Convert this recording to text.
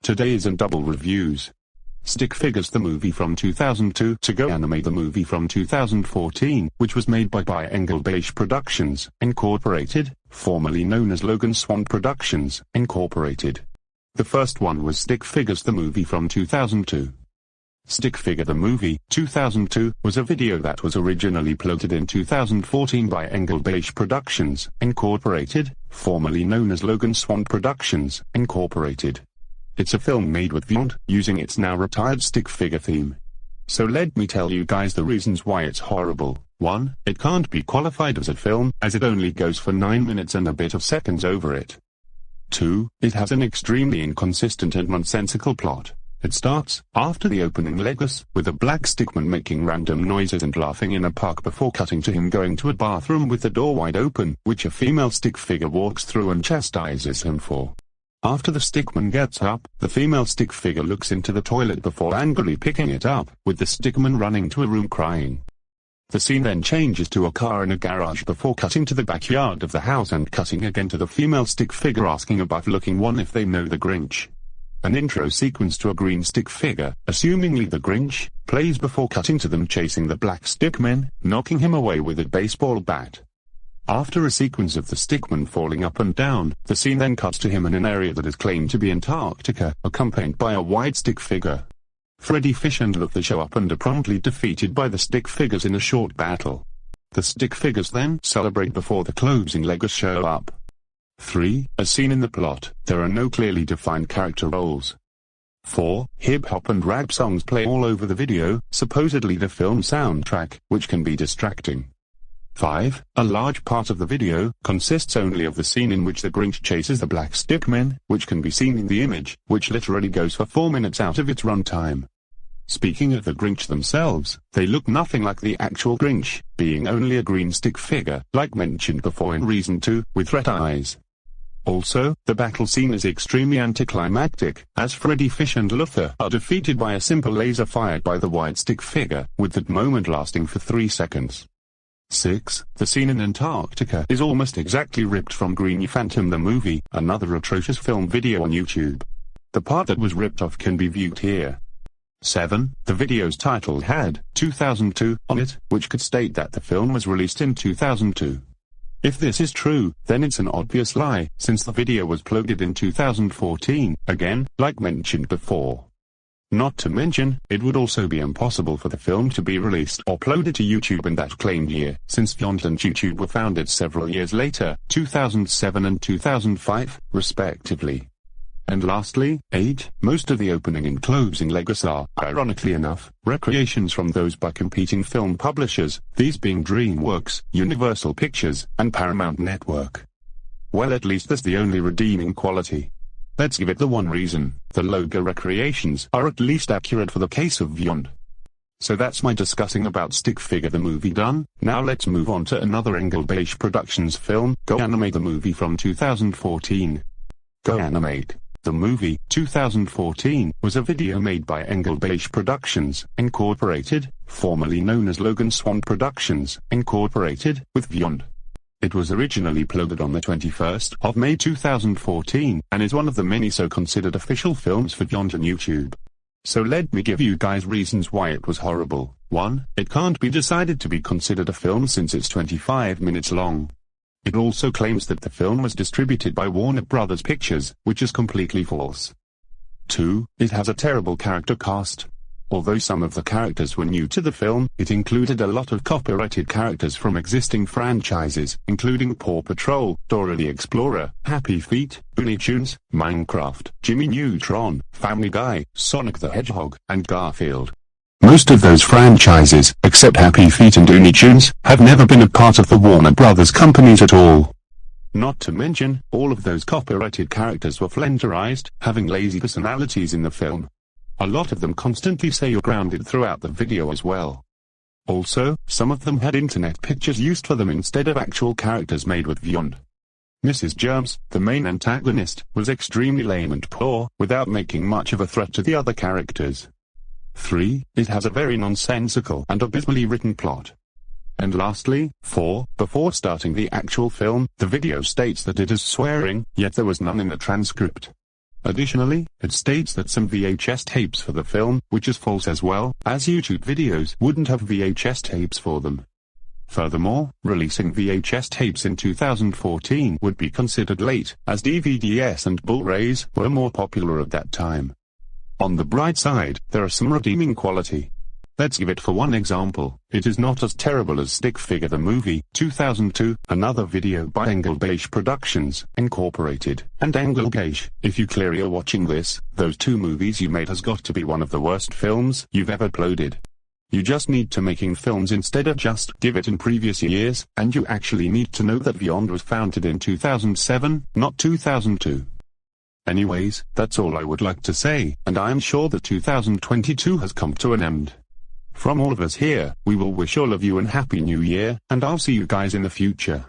Today is in double reviews. Stick Figures the movie from 2002 to Go Anime the movie from 2014, which was made by Engelbash Productions Inc, formerly known as Logan Swan Productions Inc. The first one was Stick Figures the movie from 2002. Stick Figure the movie, 2002, was a video that was originally uploaded in 2014 by Engelbash Productions Inc, formerly known as Logan Swan Productions Inc. It's a film made with Vyond, using its now retired stick figure theme. So let me tell you guys the reasons why it's horrible. 1. It can't be qualified as a film, as it only goes for 9 minutes and a bit of seconds over it. 2. It has an extremely inconsistent and nonsensical plot. It starts, after the opening Legos, with a black stickman making random noises and laughing in a park before cutting to him going to a bathroom with the door wide open, which a female stick figure walks through and chastises him for. After the stickman gets up, the female stick figure looks into the toilet before angrily picking it up, with the stickman running to a room crying. The scene then changes to a car in a garage before cutting to the backyard of the house and cutting again to the female stick figure asking a buff-looking one if they know the Grinch. An intro sequence to a green stick figure, assumingly the Grinch, plays before cutting to them chasing the black stickman, knocking him away with a baseball bat. After a sequence of the stickman falling up and down, the scene then cuts to him in an area that is claimed to be Antarctica, accompanied by a white stick figure. Freddy Fish and Luther show up and are promptly defeated by the stick figures in a short battle. The stick figures then celebrate before the closing Legos show up. 3. As seen in the plot, there are no clearly defined character roles. 4. Hip-hop and rap songs play all over the video, supposedly the film soundtrack, which can be distracting. 5. A large part of the video consists only of the scene in which the Grinch chases the black stickman, which can be seen in the image, which literally goes for 4 minutes out of its runtime. Speaking of the Grinch themselves, they look nothing like the actual Grinch, being only a green stick figure, like mentioned before in Reason 2, with red eyes. Also, the battle scene is extremely anticlimactic, as Freddy Fish and Luther are defeated by a simple laser fired by the white stick figure, with that moment lasting for 3 seconds. 6. The scene in Antarctica is almost exactly ripped from Green Phantom the movie, another atrocious film video on YouTube. The part that was ripped off can be viewed here. 7. The video's title had 2002 on it, which could state that the film was released in 2002. If this is true, then it's an obvious lie, since the video was uploaded in 2014, again, like mentioned before. Not to mention, it would also be impossible for the film to be released or uploaded to YouTube in that claimed year, since Vyond and YouTube were founded several years later, 2007 and 2005, respectively. And lastly, 8. Most of the opening and closing Legos are, ironically enough, recreations from those by competing film publishers, these being DreamWorks, Universal Pictures, and Paramount Network. Well, at least that's the only redeeming quality. Let's give it the one reason: the logo recreations are at least accurate for the case of Vyond. So that's my discussing about Stick Figure the movie done. Now let's move on to another Engelbash Productions film, Go Anime the movie from 2014. Go Animate the movie, 2014, was a video made by Engelbash Productions Inc, formerly known as Logan Swan Productions Inc, with Vyond. It was originally uploaded on the 21st of May 2014, and is one of the many so-considered official films for Vyond and YouTube. So let me give you guys reasons why it was horrible. 1. It can't be decided to be considered a film since it's 25 minutes long. It also claims that the film was distributed by Warner Brothers Pictures, which is completely false. 2. It has a terrible character cast. Although some of the characters were new to the film, it included a lot of copyrighted characters from existing franchises, including Paw Patrol, Dora the Explorer, Happy Feet, Looney Tunes, Minecraft, Jimmy Neutron, Family Guy, Sonic the Hedgehog, and Garfield. Most of those franchises, except Happy Feet and Looney Tunes, have never been a part of the Warner Brothers companies at all. Not to mention, all of those copyrighted characters were flenderized, having lazy personalities in the film. A lot of them constantly say you're grounded throughout the video as well. Also, some of them had internet pictures used for them instead of actual characters made with Vyond. Mrs. Germs, the main antagonist, was extremely lame and poor, without making much of a threat to the other characters. 3. It has a very nonsensical and abysmally written plot. And lastly, 4. Before starting the actual film, the video states that it is swearing, yet there was none in the transcript. Additionally, it states that some VHS tapes for the film, which is false as well, as YouTube videos wouldn't have VHS tapes for them. Furthermore, releasing VHS tapes in 2014 would be considered late, as DVDs and Blu-rays were more popular at that time. On the bright side, there are some redeeming quality. Let's give it for one example. It is not as terrible as Stick Figure the Movie, 2002, another video by Engelbash Productions, Inc, and Engelbash. If you clearly are watching this, those two movies you made has got to be one of the worst films you've ever uploaded. You just need to making films instead of just give it in previous years, and you actually need to know that Beyond was founded in 2007, not 2002. Anyways, that's all I would like to say, and I am sure that 2022 has come to an end. From all of us here, we will wish all of you a happy new year, and I'll see you guys in the future.